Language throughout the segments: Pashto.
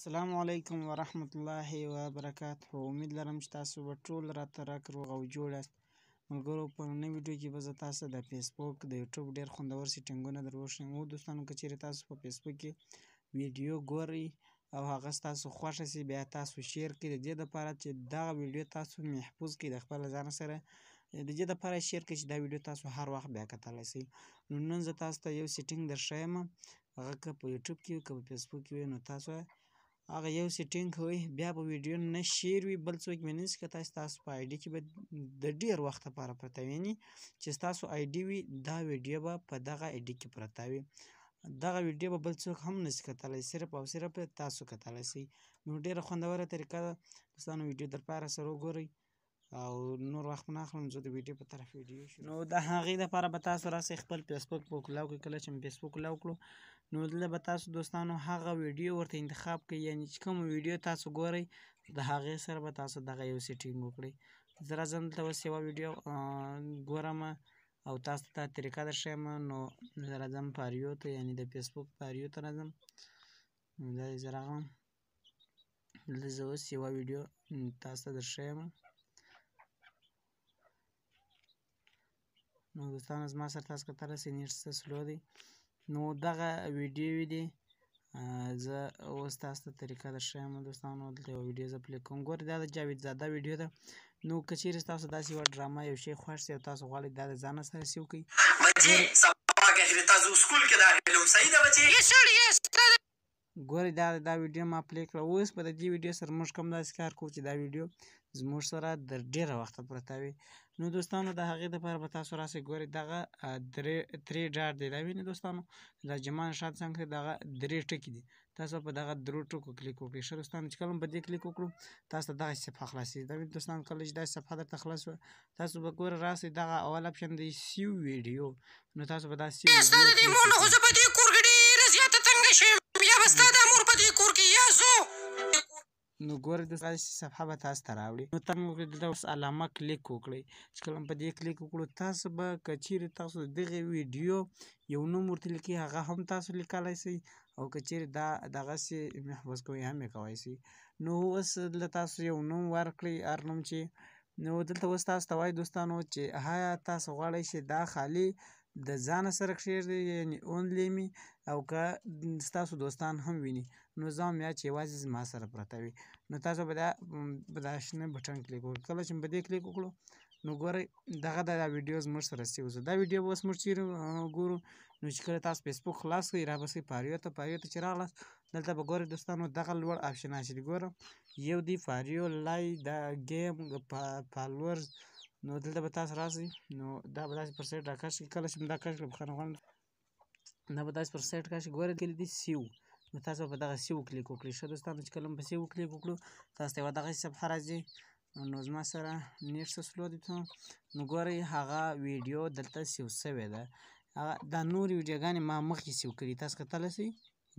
السلام علیکم ورحمت الله وبرکاته. امید لرم چې تاسو به ټول راته راک روغ او جوړ یاست. ملګرو، په نوې ویډیو کې به زه تاسو د فیسبوک د یوټیوب ډېر خوندور سیټینګونه در وښیم. دوستانو، که چیرې تاسو په فیسبوک کې ویډیو ګورئ او هغه ستاسو خوښه شي، بیا تاسو شیر کړئ، د دې دپاره چې دغه ویډیو تاسو محفوظ کړئ د خپل ځان سره. د دې دپاره شیر کړئ چې دا ویډیو تاسو هر وخت بیا کتلی شئ. نو نن زه تاسو ته یو سیټینګ درښیم، هغه که په یوټیوب کې وي که په فیسبوک کې وي، نو تاسو هغه یو سیټینګ کوئ، بیا به ویډیو نه شیر وي، بل څوک ویني چې که تاسو په آی ډي کې به د ډېر وخت لپاره پرته وي، چې ستاسو آی ډي وي، دا ویډیو به په دغه آی ډي کې پرته وي. دغه ویډیو به بل څوک هم نشي کتلی، صرف او صرف تاسو کتلی شئ. نو ډېره خوندوره طریقه ده. دوستانو، ویډیو در پاره سره وګورئ او نور وخت نه اخلم، زه د ویډیو په طرف ویډیو شروع. نو د هغې دپاره به تاسو راسئ خپل فیسبوک په کلاو کړئ. کله چې مو فیسبوک کلاو کړو، نو دلته به تاسو دوستانو هغه ویډیو ورته انتخاب کړئ، یعنې چې کومه ویډیو تاسو ګورئ د هغې سره به تاسو دغه یو سیټینګ وکړئ. زه راځم دلته اوس یوه ویډیو ګورم او تاسو ته طریقه درښیم. نو زه راځم پاریو ته، یعنې د فیسبوک پاریو ته راځم. نو دا زه راغلم، دلته زه اوس یوه ویډیو تاسو ته درښیم. نو دوستانو، زما سره تاسو کتلی شئ، نیټ څه سلو دی. نو دغه ویډیوې دي، زه اوس تاسو ته طریقه درښیم. دوستانو، دلته یوه ویډیو زه پلی کوم. ګورئ، دا د جاوید زاده ویډیو ده. نو که چیرې تاسو داسې یوه ډرامه یو شی خوښ شي او تاسو غواړئ دا د ځانه سره سیو کړئ، ګورئ دا ویډیو ما پلی کړه. اوس به د دې ویډیو سره موږ کوم داسې کار کوو چې دا ویډیو زموږ سره د ډېره وخته پرته وي. نو دوستانو، د هغې دپاره به تاسو راسئ. ګورئ، دغه درې ډاټ دی، دا وینئ دوستانو، دا جمع نښان څنګ ته دغه درې ټکي دي. تاسو په دغه درو ټکو کلیک وکړئ. ښه دوستانو، چې کله مو په دې کلیک وکړو، تاسو ته دغسې صفحه خلاصېږي. دا وینئ دوستانو، کله چې داسې صفحه درته خلاص شوه، تاسو به ګوره راسئ، دغه اول اپشن دی سیو ویډیو. نو تاسو به دا سیو نو ګورئ، داسې صفحه به تاسو ته راوړي. نو تاسو وکړئ دلته اوس علامه کلیک وکړئ. چې کله په دې کلیک وکړو، تاسو به که چیرې تاسو د دغې ویډیو یو نوم ورته لیکئ، هغه هم تاسو لیکلی شئ، او که چیرې دا دغسې محفوظ کوئ هم یې کولی شئ. نو اوس دلته تاسو یو نوم ورکړئ، هر نوم چې نو دلته اوس تاسو ته وایي دوستانو چې آیا تاسو غواړئ چې دا خالي د ځانه سره کښېږدئ، یعنې اونلی می، او که ستاسو دوستان هم ویني. نو زه وایم یا چې یوازې زما سره پرته وي. نو تاسو به دا شنه بټن کلیک وکړئ. کله چې مو په دې کلیک وکړو، نو ګورئ دغه دا ویډیو زموږ سره سیو شو. دا ویډیو به اوس موږ چیرې ګورو؟ نو چې کله تاسو فیسبوک خلاص کړئ، رابسئ پاریو ته. پاریو ته چې راغلاست، دلته به ګورئ دوستانو دغه لوړ اپشنان چې دي، ګورم یو دی پاریو لای دا ګیم فالوورز. نو دلته به تاسو راسئ، نو دا به داسې پر سایډ راکش کړي. کله چې مو دا کش کړه، دا به داسې پر سایډ کش کړي. ګورئ لیکلي دي سیو. نو تاسو په دغه سیو کلیک وکړئ. ښه دوستانو، چې کله مو په سیو کلیک وکړو، تاسو ته یوه دغسې صفحه راځي. نو زما سره نیټ څه سلو دی، نو ګورئ هغه ویډیو دلته سیو شوې ده. دا نورې ویډیوګانې ما مخکې سیو کړي، تاسو کتلی شئ.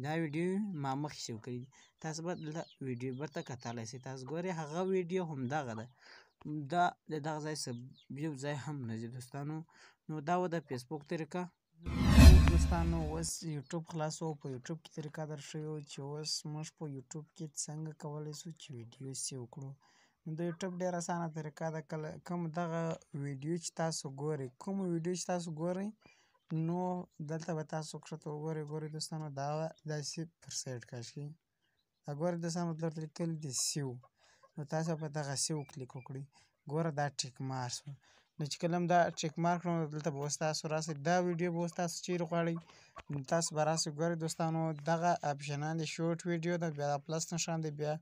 دا ویډیو ما مخکې سیو کړي دي. تاسو به دلته ویډیو بیرته کتلی شئ. تاسو ګورئ هغه ویډیو همدغه ده، دا د دغه ځای څخه یو ځای هم نه ځي دوستانو. نو دا وه د فیسبوک طریقه. دوستانو، اوس یوټیوب خلاصو. په یوټیوب کې طریقه درښیو چې اوس موږ په یوټیوب کې څنګه کولی شو چې ویډیو سیو کړو. نو د یوټیوب ډېره اسانه طریقه ده. کله کوم دغه ویډیو چې تاسو ګورئ، کومه ویډیو چې تاسو ګورئ، نو دلته به تاسو ښکته وګورئ. ګورئ دوستانو، دا داسې پر سایډ کش کړئ. دا ګورئ دوستانو، دلته لیکلي دي سیو. نو تاسو په دغه سیو کلیک وکړئ. ګوره دا ټیک مار شو. نو چې کله هم دا ټیک مار کړو، دلته به اوس تاسو راسئ. دا ویډیو به اوس تاسو چیرې غواړئ، نو تاسو به راسئ. ګورئ دوستانو، دغه اپشنان دي، شورټ ویډیو ده، بیا پلس نښان دی، بیا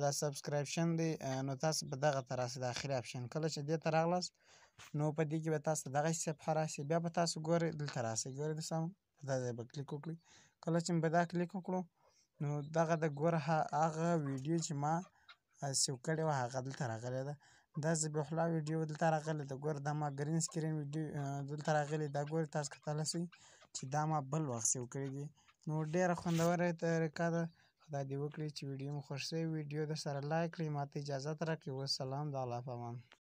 دا سبسکرایبشن دی. نو تاسو به دغه ته راسئ، د اخري اپشن. کله چې دې ته راغلاست، نو په دې کې به تاسو ته دغسې صفحه راسي. بیا به تاسو ګورئ دلته راسئ. ګورئ دوستانو، په دا ځای به کلیک وکړئ. کله چې مو په دا کلیک وکړو، نو دغه د ګوره هغه ویډیو چې ما سیو کړې وه، هغه دلته راغلې ده. دا ذبیح الله ویډیو دلته راغلې ده. ګوره دا ما ګرین سکرین ویډیو دلته راغلې ده. ګورئ تاسو کتلی شئ چې دا ما بل وخت سیو کړي دي. نو ډېره خوندوره طریقه ده. خدای دې وکړي چې ویډیو مو خوښ شوې، ویډیو درسره لایک کړئ، ما ته اجازت راکړئ. والسلام، د الله په امان.